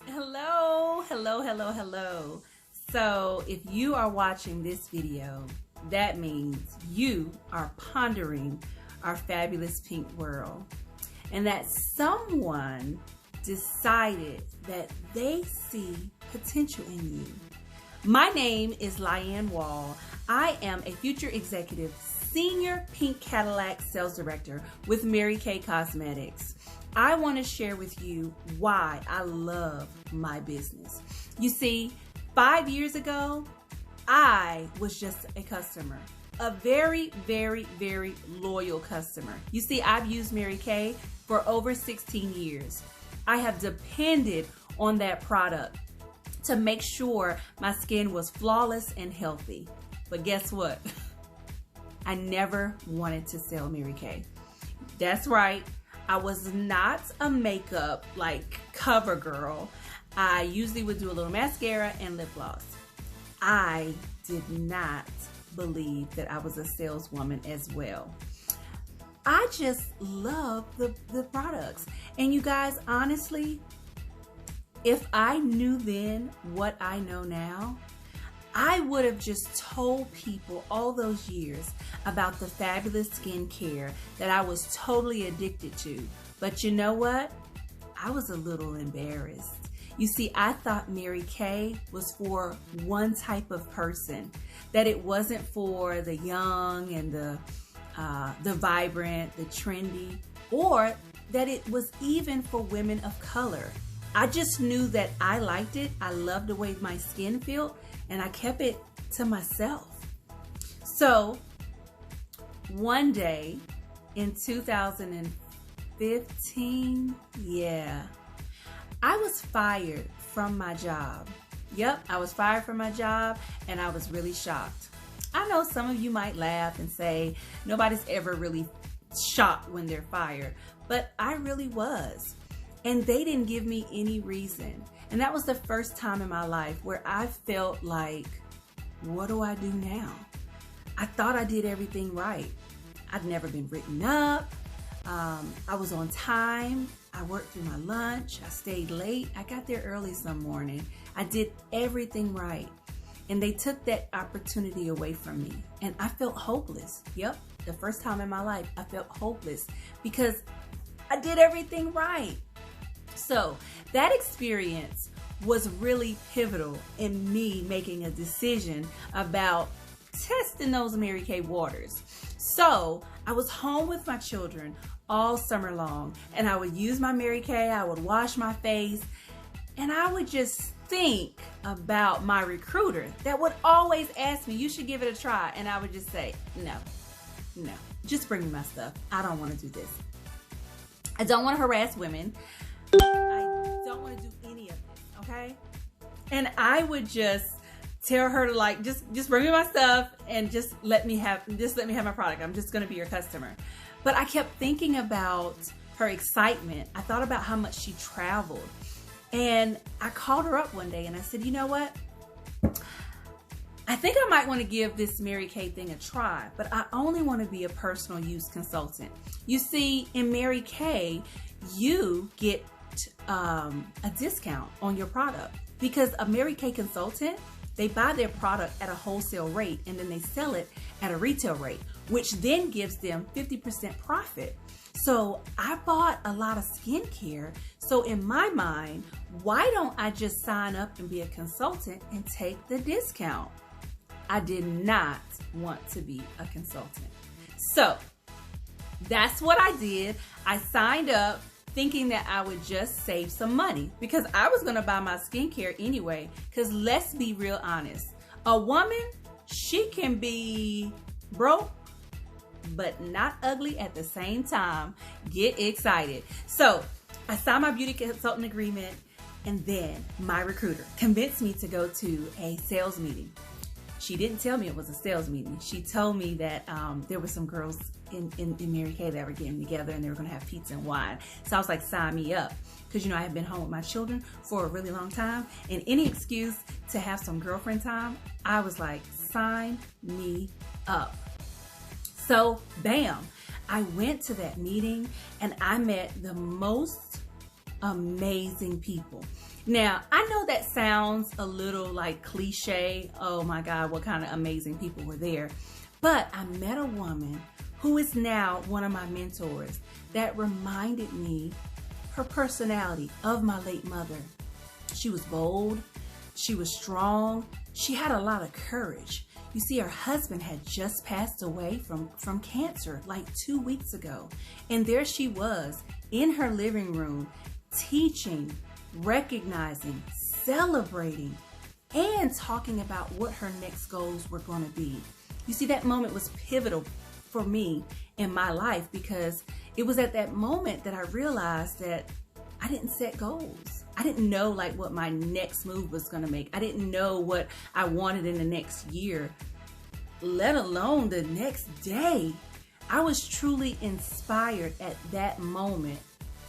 Hello, hello, hello, hello. So if you are watching this video, that means you are pondering our fabulous pink world and that someone decided that they see potential in you. My name is Lyanne Wall. I am a future executive, senior pink Cadillac sales director with Mary Kay Cosmetics. I want to share with you why I love my business. You see, 5 years ago, I was just a customer, a very, very, very loyal customer. You see, I've used Mary Kay for over 16 years. I have depended on that product to make sure my skin was flawless and healthy. But guess what? I never wanted to sell Mary Kay. That's right. I was not a makeup cover girl. I usually would do a little mascara and lip gloss. I did not believe that I was a saleswoman as well. I just love the products. And you guys, honestly, if I knew then what I know now, I would have just told people all those years about the fabulous skincare that I was totally addicted to. But you know what? I was a little embarrassed. You see, I thought Mary Kay was for one type of person, that it wasn't for the young and the vibrant, the trendy, or that it was even for women of color. I just knew that I liked it. I loved the way my skin felt, and I kept it to myself. So one day in 2015, I was fired from my job. Yep, I was fired from my job, and I was really shocked. I know some of you might laugh and say nobody's ever really shocked when they're fired, but I really was. And they didn't give me any reason. And that was the first time in my life where I felt like, what do I do now? I thought I did everything right. I'd never been written up. I was on time. I worked through my lunch. I stayed late. I got there early some morning. I did everything right. And they took that opportunity away from me. And I felt hopeless. Yep, the first time in my life, I felt hopeless because I did everything right. So that experience was really pivotal in me making a decision about testing those Mary Kay waters. So I was home with my children all summer long, and I would use my Mary Kay, I would wash my face, and I would just think about my recruiter that would always ask me, you should give it a try. And I would just say, no, just bring me my stuff. I don't want to do this. I don't want to harass women. I don't want to do any of this, okay? And I would just tell her to just bring me my stuff and just let me have my product. I'm just gonna be your customer. But I kept thinking about her excitement. I thought about how much she traveled. And I called her up one day and I said, you know what? I think I might want to give this Mary Kay thing a try, but I only want to be a personal use consultant. You see, in Mary Kay, you get a discount on your product because a Mary Kay consultant, they buy their product at a wholesale rate and then they sell it at a retail rate, which then gives them 50% profit. So I bought a lot of skincare. So in my mind, why don't I just sign up and be a consultant and take the discount? I did not want to be a consultant. So that's what I did. I signed up thinking that I would just save some money because I was gonna buy my skincare anyway, because let's be real honest. A woman, she can be broke, but not ugly at the same time. Get excited. So I signed my beauty consultant agreement, and then my recruiter convinced me to go to a sales meeting. She didn't tell me it was a sales meeting. She told me that there were some girls in Mary Kay that were getting together and they were gonna have pizza and wine. So I was like, sign me up. Because I had been home with my children for a really long time, and any excuse to have some girlfriend time, I was like, sign me up. So bam, I went to that meeting and I met the most amazing people. Now, I know that sounds a little like cliche. Oh my God, what kind of amazing people were there. But I met a woman who is now one of my mentors that reminded me her personality of my late mother. She was bold, she was strong, she had a lot of courage. You see, her husband had just passed away from cancer like 2 weeks ago. And there she was in her living room teaching, recognizing, celebrating, and talking about what her next goals were going to be. You see, that moment was pivotal for me in my life because it was at that moment that I realized that I didn't set goals. I didn't know like what my next move was going to make. I didn't know what I wanted in the next year, let alone the next day. I was truly inspired at that moment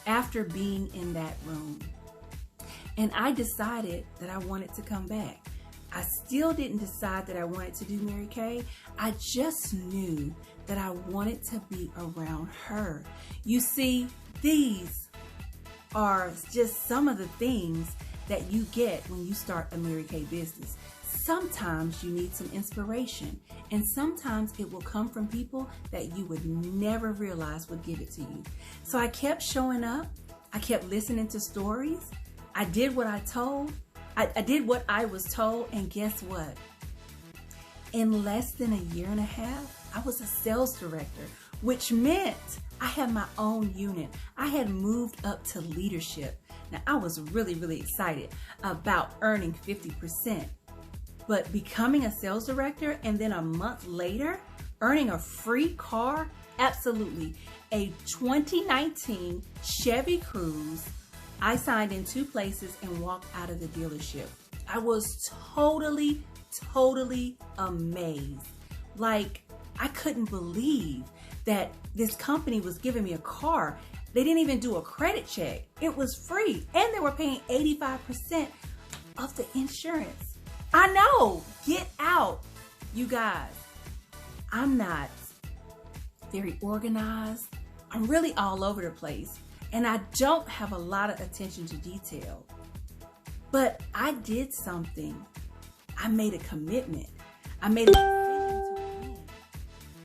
after being in that room. And I decided that I wanted to come back. I still didn't decide that I wanted to do Mary Kay. I just knew that I wanted to be around her. You see, these are just some of the things that you get when you start a Mary Kay business. Sometimes you need some inspiration, and sometimes it will come from people that you would never realize would give it to you. So I kept showing up. I kept listening to stories. I did what I did what I was told, and guess what? In less than a year and a half, I was a sales director, which meant I had my own unit. I had moved up to leadership. Now, I was really, really excited about earning 50%, but becoming a sales director and then a month later, earning a free car, absolutely. A 2019 Chevy Cruze. I signed in 2 places and walked out of the dealership. I was totally amazed. Like, I couldn't believe that this company was giving me a car. They didn't even do a credit check. It was free, and they were paying 85% of the insurance. I know, get out. You guys, I'm not very organized. I'm really all over the place, and I don't have a lot of attention to detail. But I did something. I made a commitment. I made a decision to win.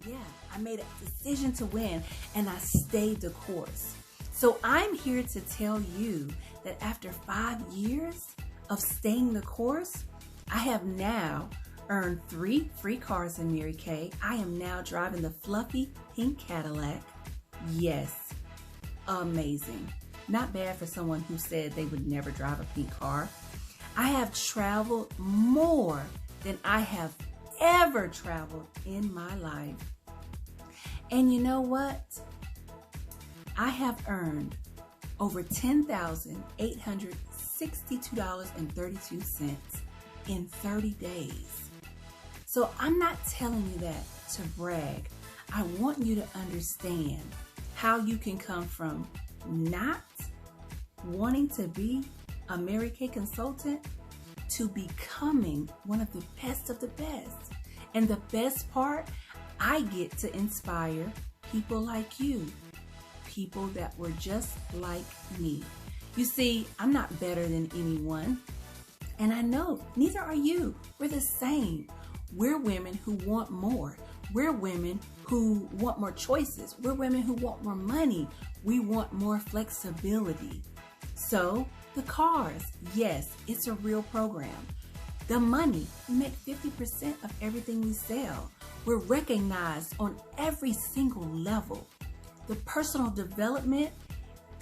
Yeah, I made a decision to win, and I stayed the course. So I'm here to tell you that after 5 years of staying the course, I have now earned 3 free cars in Mary Kay. I am now driving the fluffy pink Cadillac. Yes, amazing. Not bad for someone who said they would never drive a pink car. I have traveled more than I have ever traveled in my life. And you know what? I have earned over $10,862.32 in 30 days. So I'm not telling you that to brag. I want you to understand how you can come from not wanting to be a Mary Kay consultant to becoming one of the best of the best. And the best part, I get to inspire people like you, people that were just like me. You see, I'm not better than anyone, and I know neither are you. We're the same. We're women who want more. We're women who want more choices. We're women who want more money. We want more flexibility. So the cars, yes, it's a real program. The money, we make 50% of everything we sell. We're recognized on every single level. The personal development,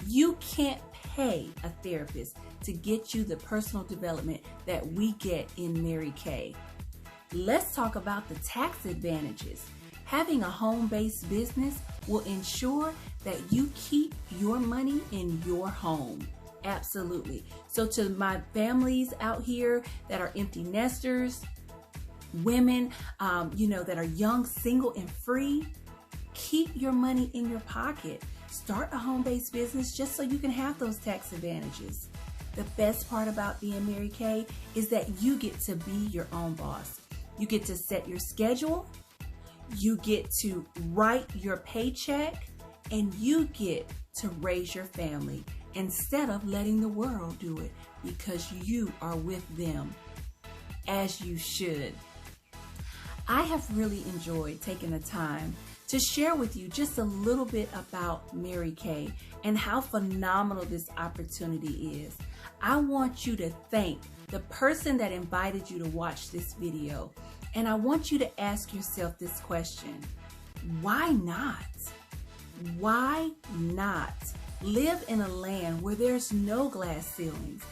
you can't pay a therapist to get you the personal development that we get in Mary Kay. Let's talk about the tax advantages. Having a home-based business will ensure that you keep your money in your home. Absolutely. So to my families out here that are empty nesters, women, that are young, single, and free, keep your money in your pocket. Start a home-based business just so you can have those tax advantages. The best part about being Mary Kay is that you get to be your own boss. You get to set your schedule, you get to write your paycheck, and you get to raise your family. instead of letting the world do it, because you are with them as you should. I have really enjoyed taking the time to share with you just a little bit about Mary Kay and how phenomenal this opportunity is. I want you to thank the person that invited you to watch this video, and I want you to ask yourself this question: why not? Why not live in a land where there's no glass ceilings?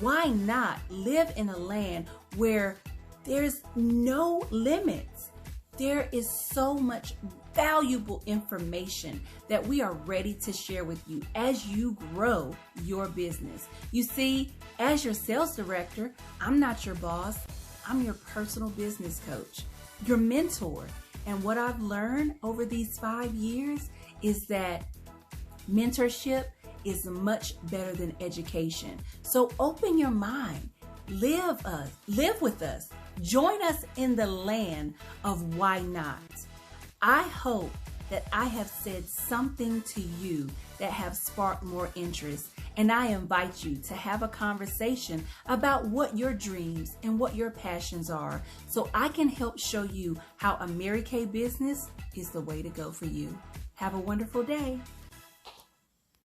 Why not live in a land where there's no limits? There is so much valuable information that we are ready to share with you as you grow your business. You see, as your sales director, I'm not your boss. I'm your personal business coach, your mentor. And what I've learned over these 5 years is that mentorship is much better than education. So open your mind, live with us, join us in the land of why not. I hope that I have said something to you that have sparked more interest, and I invite you to have a conversation about what your dreams and what your passions are, so I can help show you how a Mary Kay business is the way to go for you. Have a wonderful day.